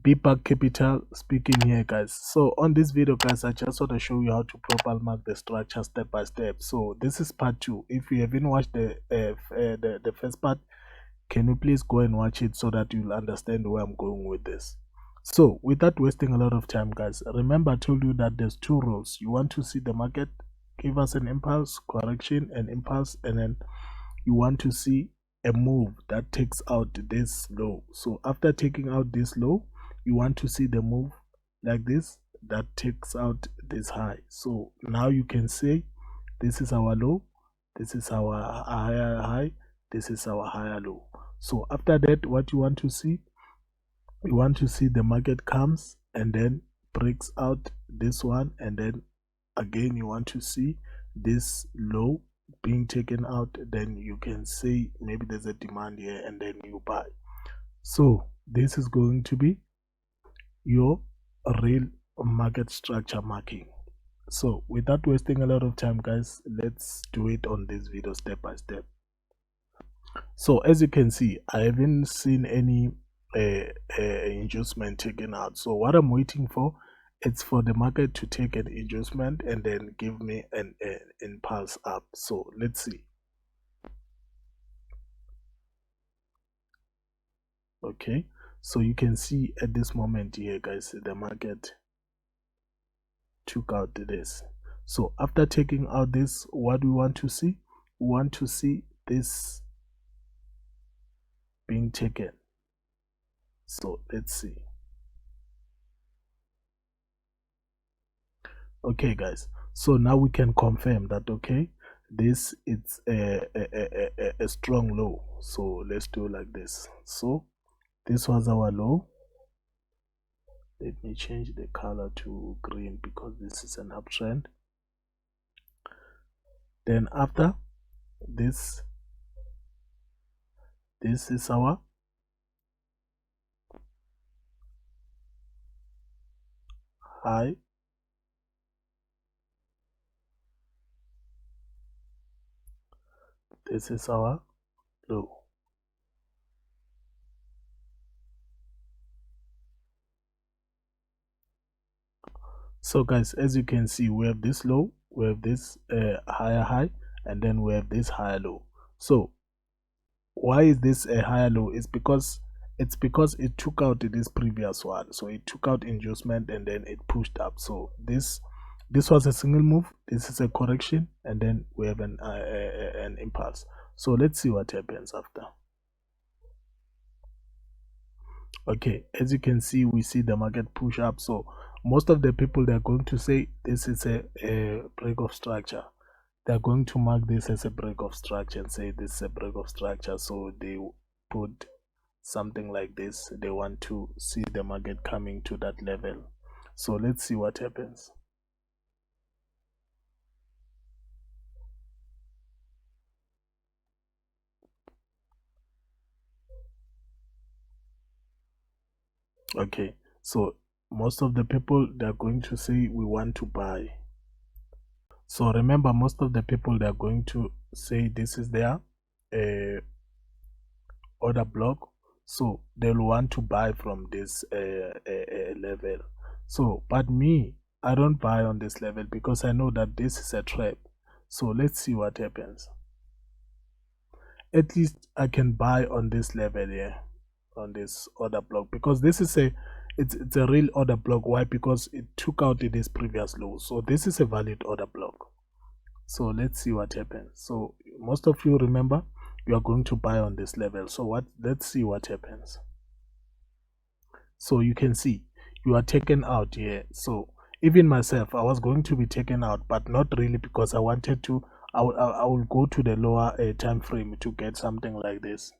Bpark Capital speaking here, guys. So on this video, guys, I just want to show you how to properly mark the structure step by step. So this is part 2. If you haven't watched the first part, can you please go and watch it so that you'll understand where I'm going with this. So without wasting a lot of time, guys, remember I told you that there's 2 rules. You want to see the market give us an impulse, correction and impulse, and then you want to see a move that takes out this low. So after taking out this low, you want to see the move like this that takes out this high. So now you can say this is our low, this is our higher high, this is our higher low. So after that, what you want to see, you want to see the market comes and then breaks out this one, and then again you want to see this low being taken out. Then you can say maybe there's a demand here and then you buy. So this is going to be your real market structure marking. So without wasting a lot of time, guys, let's do it on this video step by step. So as you can see, I haven't seen any adjustment taken out. So what I'm waiting for, it's for the market to take an adjustment and then give me an impulse up. So let's see. Okay, so you can see at this moment here, guys, the market took out this. So after taking out this, what we want to see, we want to see this being taken. So let's see. Okay, guys, so now we can confirm that, okay, this is a strong low. So let's do like this. So this was our low. Let me change the color to green because this is an uptrend. Then after this is our high. This is our low. So guys, as you can see, we have this low, we have this higher high, and then we have this higher low. So why is this a higher low? It's because it took out this previous one. So it took out adjustment and then it pushed up. So this was a single move, this is a correction, and then we have an impulse. So let's see what happens after. Okay, as you can see, we see the market push up. So most of the people, they're going to say this is a break of structure. They're going to mark this as a break of structure and say this is a break of structure. So they put something like this. They want to see the market coming to that level. So let's see what happens. Okay, so most of the people, they're going to say we want to buy. So remember, most of the people, they're going to say this is their order block. So they'll want to buy from this level. So but me, I don't buy on this level because I know that this is a trap. So let's see what happens. At least I can buy on this level here, on this order block, because this is it's a real order block. Why? Because it took out this previous low. So this is a valid order block. So let's see what happens. So most of you, remember, you are going to buy on this level. So let's see what happens. So you can see you are taken out here. So even myself, I was going to be taken out, but not really, because I wanted to. I will go to the lower time frame to get something like this.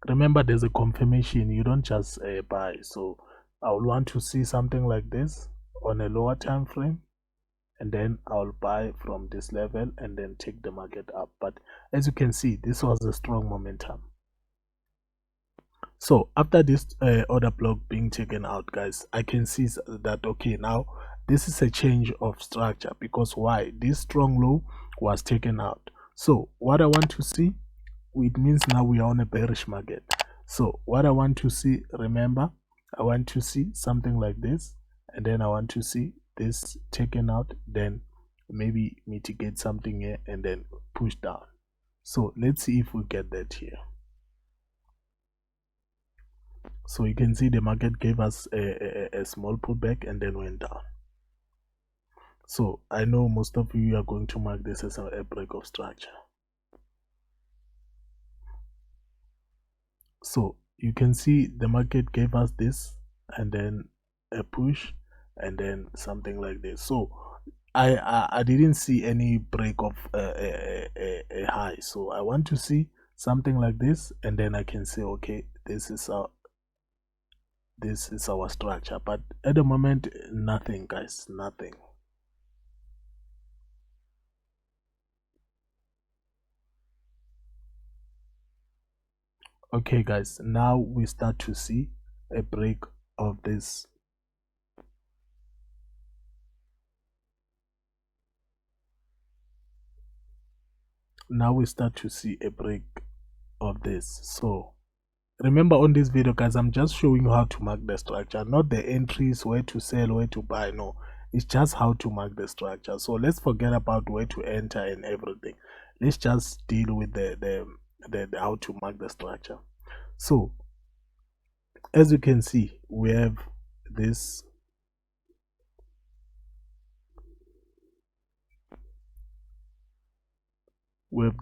Remember, there's a confirmation. You don't just buy. So I will want to see something like this on a lower time frame, and then I'll buy from this level and then take the market up. But as you can see, this was a strong momentum. So after this order block being taken out, guys, I can see that, okay, now this is a change of structure. Because why? This strong low was taken out. So what I want to see, it means now we are on a bearish market. So what I want to see, remember, I want to see something like this, and then I want to see this taken out, then maybe mitigate something here and then push down. So let's see if we get that here. So you can see the market gave us a small pullback and then went down. So I know most of you are going to mark this as a break of structure. So you can see the market gave us this and then a push and then something like this. So I didn't see any break of a high. So I want to see something like this, and then I can say, okay, this is our structure. But at the moment, nothing, guys, nothing. Okay, guys, now we start to see a break of this. Now we start to see a break of this. So remember, on this video, guys, I'm just showing you how to mark the structure, not the entries, where to sell, where to buy. No, it's just how to mark the structure. So let's forget about where to enter and everything. Let's just deal with the how to mark the structure. So as you can see, we have this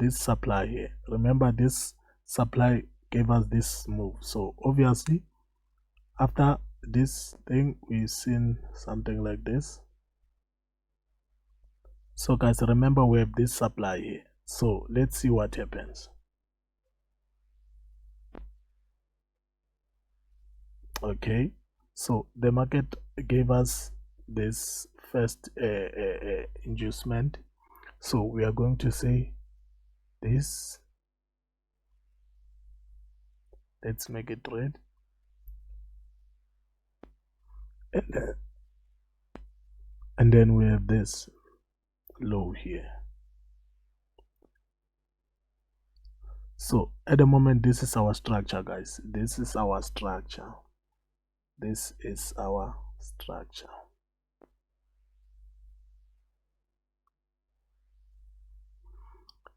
supply here. Remember, this supply gave us this move. So obviously, after this thing, we've seen something like this. So guys, remember, we have this supply here. So let's see what happens. Okay, so the market gave us this first inducement. So we are going to say this. Let's make it red. And then we have this low here. So at the moment, this is our structure, guys. This is our structure. This is our structure.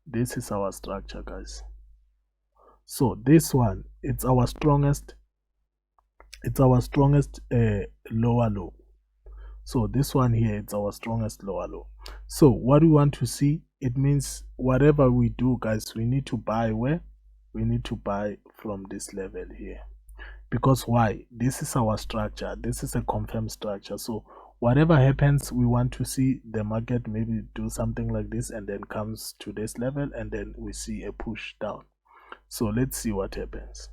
This is our structure, guys. So this one, it's our strongest lower low. So this one here, it's our strongest lower low. So what we want to see, it means whatever we do, guys, we need to buy where? We need to buy from this level here. Because why? This is our structure. This is a confirmed structure. So whatever happens, we want to see the market maybe do something like this and then comes to this level, and then we see a push down. So let's see what happens.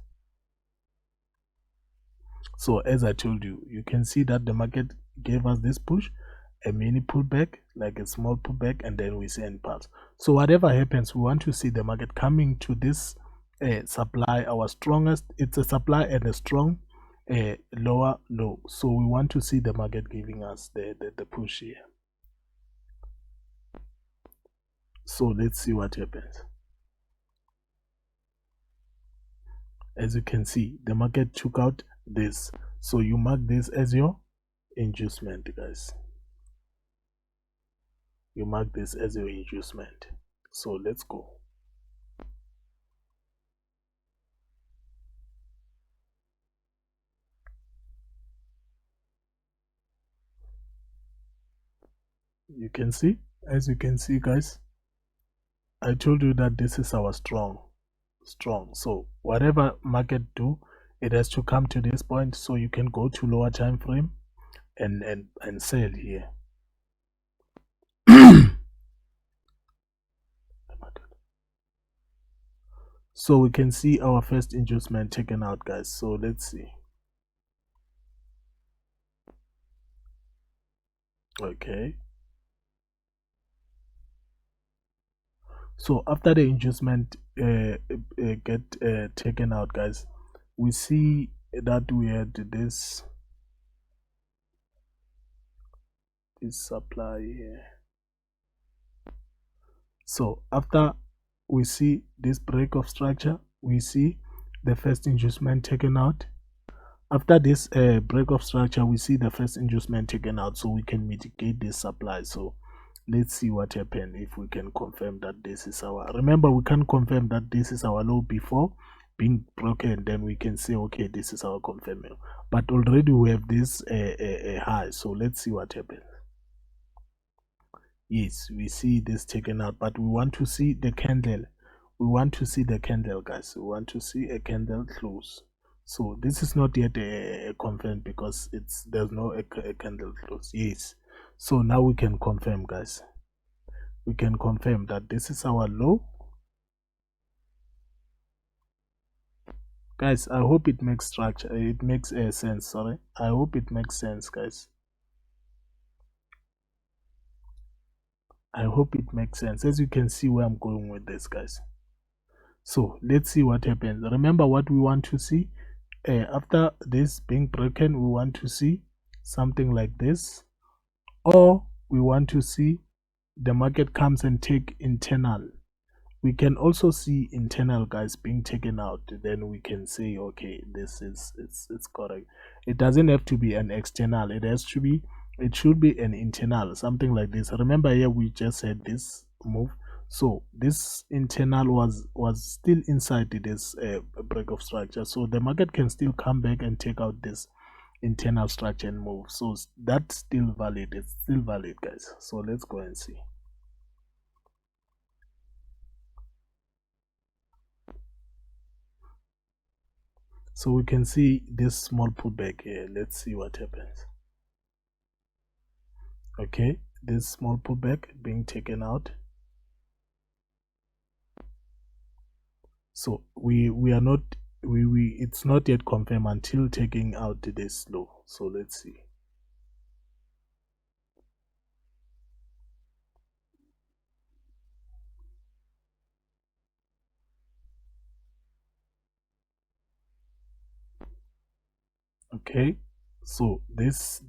So as I told you, you can see that the market gave us this push, a mini pullback, like a small pullback, and then we see an impulse. So whatever happens, we want to see the market coming to this supply, our strongest. It's a supply and a strong lower low. So we want to see the market giving us the push here. So let's see what happens. As you can see, the market took out this. So you mark this as your inducement, guys. You mark this as your inducement. So let's go. You can see, as you can see, guys, I told you that this is our strong. So whatever market do, it has to come to this point. So you can go to lower time frame and sell here. So we can see our first inducement taken out, guys. So let's see. Okay. So after the inducement get taken out, guys, we see that we had this supply here. So after we see this break of structure, we see the first inducement taken out. After this break of structure, we see the first inducement taken out, so we can mitigate this supply. So let's see what happened if we can confirm that this is our, remember we can confirm that this is our low before being broken, then we can say okay, this is our confirmation, but already we have this high. So let's see what happens. Yes, we see this taken out, but we want to see the candle. We want to see the candle, guys. We want to see a candle close. So this is not yet a confirmed because there's no a candle close. Yes. So now we can confirm, guys. We can confirm that this is our low. Guys, I hope it makes structure. It makes sense. Sorry. I hope it makes sense, guys. I hope it makes sense. As you can see where I'm going with this, guys. So let's see what happens. Remember what we want to see. After this being broken, we want to see something like this, or we want to see the market comes and take internal. We can also see internal, guys, being taken out. Then we can say okay, this is it's correct. It doesn't have to be an external. It should be an internal, something like this. Remember here we just had this move, so this internal was still inside this break of structure, so the market can still come back and take out this internal structure and move. So that's still valid. It's still valid, guys. So let's go and see. So we can see this small pullback here. Let's see what happens. Okay, this small pullback being taken out. So we are not it's not yet confirmed until taking out this low. So let's see. Okay, so this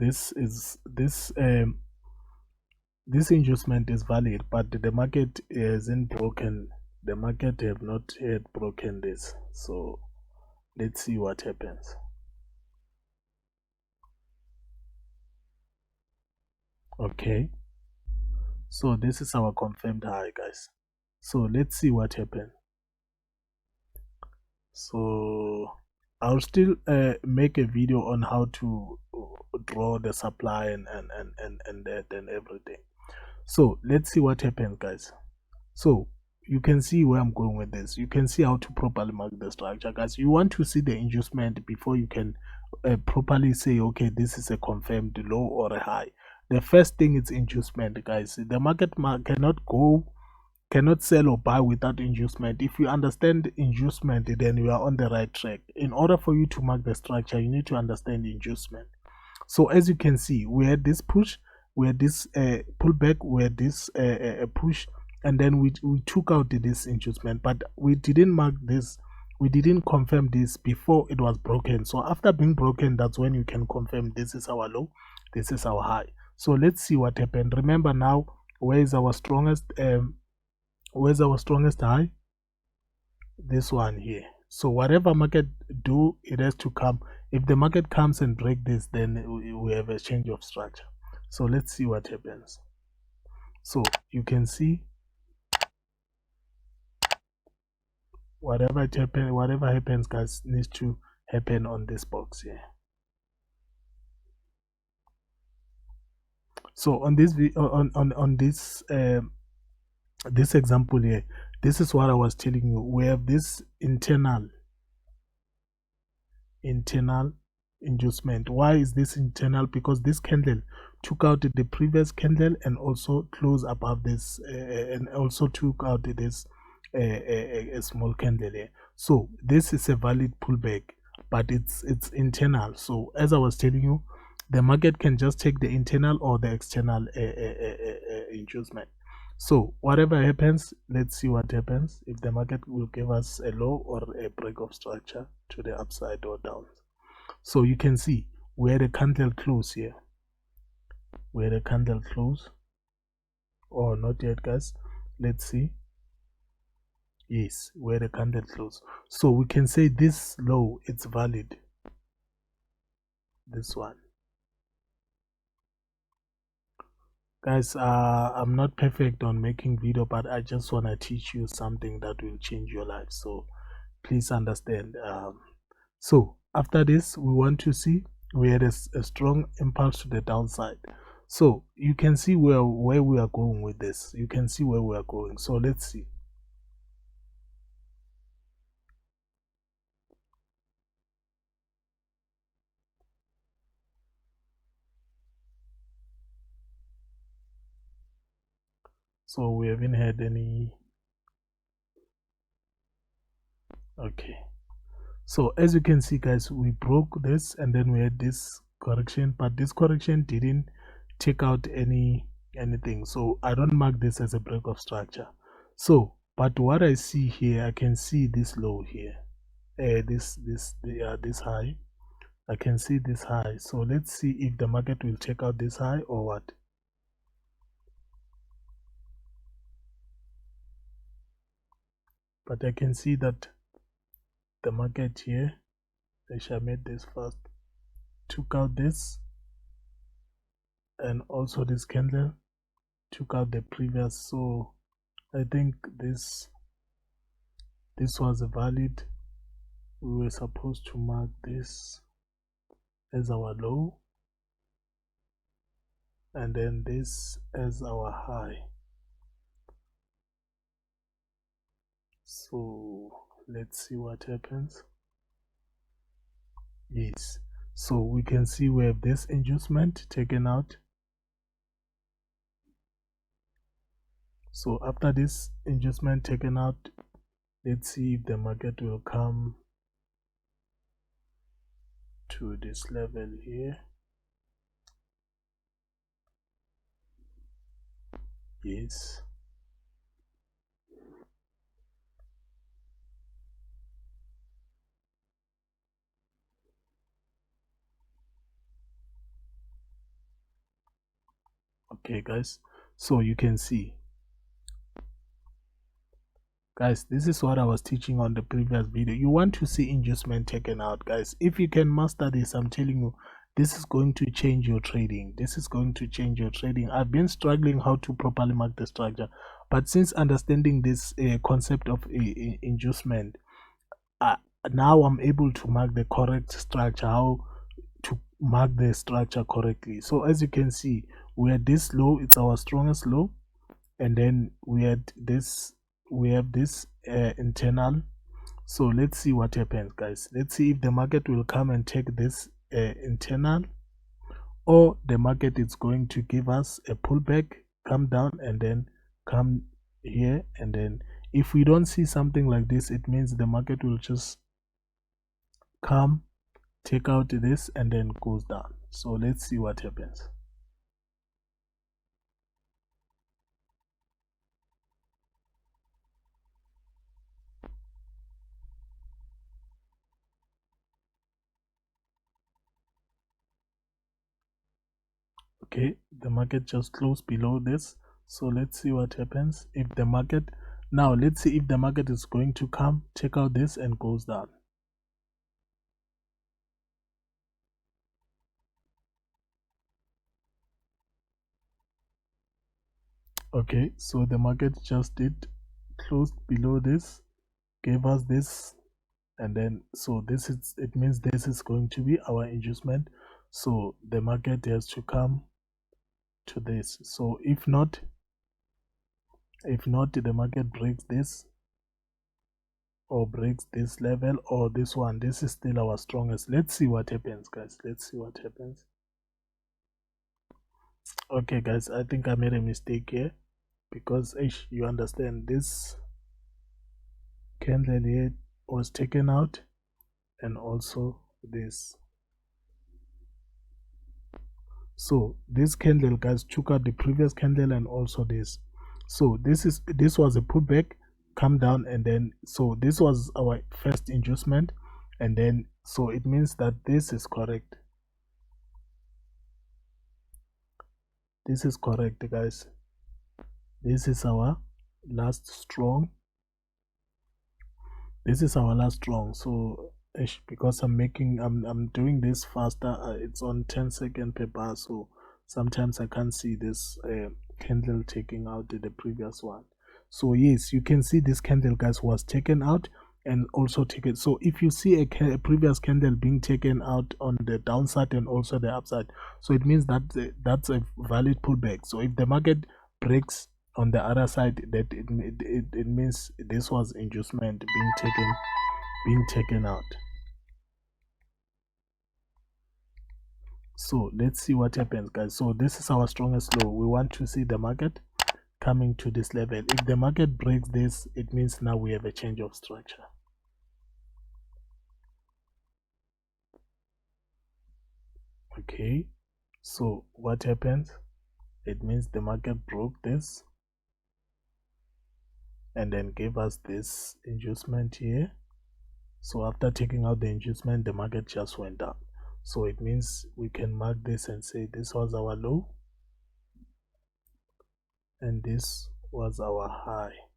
inducement is valid, but the market isn't broken. The market have not yet broken this. So let's see what happens. Okay, so this is our confirmed high, guys. So let's see what happens. So I'll still make a video on how to draw the supply and that and everything. So let's see what happens, guys. So you can see where I'm going with this. You can see how to properly mark the structure, guys. You want to see the inducement before you can properly say okay, this is a confirmed low or a high. The first thing is inducement, guys. The market cannot sell or buy without inducement. If you understand inducement, then you are on the right track. In order for you to mark the structure, you need to understand inducement. So as you can see, we had this push, we had this pullback, we had this push, and then we took out this inducement, but we didn't mark this, we didn't confirm this before it was broken. So after being broken, that's when you can confirm this is our low, this is our high. So let's see what happened. Remember now, where's our strongest high? This one here. So whatever market do, it has to come. If the market comes and break this, then we have a change of structure. So let's see what happens. So you can see whatever happens, guys, needs to happen on this box here. So on this on this example here, this is what I was telling you. We have this internal inducement. Why is this internal? Because this candle took out the previous candle and also closed above this and also took out this a small candle here. So this is a valid pullback, but it's internal. So as I was telling you, the market can just take the internal or the external inducement. So whatever happens, let's see what happens if the market will give us a low or a break of structure to the upside or down. So you can see where the candle close here, where the candle close, or not yet, guys. Let's see. Yes, where the candle close. So we can say this low, it's valid. this one. Guys, I'm not perfect on making video, but I just want to teach you something that will change your life, so please understand. So after this, we want to see we had a strong impulse to the downside. So you can see where we are going with this. You can see where we are going. So let's see. So we haven't had any. Okay. So as you can see, guys, we broke this and then we had this correction, but this correction didn't take out anything. So I don't mark this as a break of structure. So, but what I see here, I can see this low here, this high. I can see this high. So let's see if the market will check out this high or what. But I can see that the market here, I shall make this first, took out this, and also this candle took out the previous. So I think this was a valid. We were supposed to mark this as our low and then this as our high. So let's see what happens. Yes, so we can see we have this inducement taken out. So after this inducement taken out, let's see if the market will come to this level here. Yes. Okay, guys, so you can see, guys, this is what I was teaching on the previous video. You want to see inducement taken out, guys. If you can master this, I'm telling you, this is going to change your trading. This is going to change your trading. I've been struggling how to properly mark the structure, but since understanding this concept of inducement, now I'm able to mark the correct structure, how to mark the structure correctly. So as you can see, we had this low, it's our strongest low, and then we had this, we have this internal. So let's see what happens, guys. Let's see if the market will come and take this internal, or the market is going to give us a pullback, come down, and then come here. And then if we don't see something like this, it means the market will just come, take out this, and then goes down. So let's see what happens. Okay, the market just closed below this. So let's see what happens if the market, now let's see if the market is going to come, check out this, and goes down. Okay, so the market just did closed below this, gave us this, and then so this is, it means this is going to be our inducement. So the market has to come to this. So if not, the market breaks this, or breaks this level, or this one, this is still our strongest. Let's see what happens, guys. Let's see what happens. Okay, guys, I think I made a mistake here, because you understand, this candle here was taken out, and also this. So this candle, guys, took out the previous candle and also this. So this was a pullback, come down, and then so this was our first inducement, and then so it means that this is correct. This is correct, guys. This is our last strong. This is our last strong. So because I'm doing this faster. It's on 10 seconds per bar, so sometimes I can't see this candle taking out the previous one. So yes, you can see this candle, guys, was taken out and also taken. So if you see a previous candle being taken out on the downside and also the upside, so it means that that's a valid pullback. So if the market breaks on the other side, that it means this was inducement being taken out. So let's see what happens, guys. So this is our strongest low. We want to see the market coming to this level. If the market breaks this, it means now we have a change of structure. Okay, so what happens? It means the market broke this and then gave us this inducement here. So after taking out the inducement, the market just went down. So it means we can mark this and say this was our low and this was our high.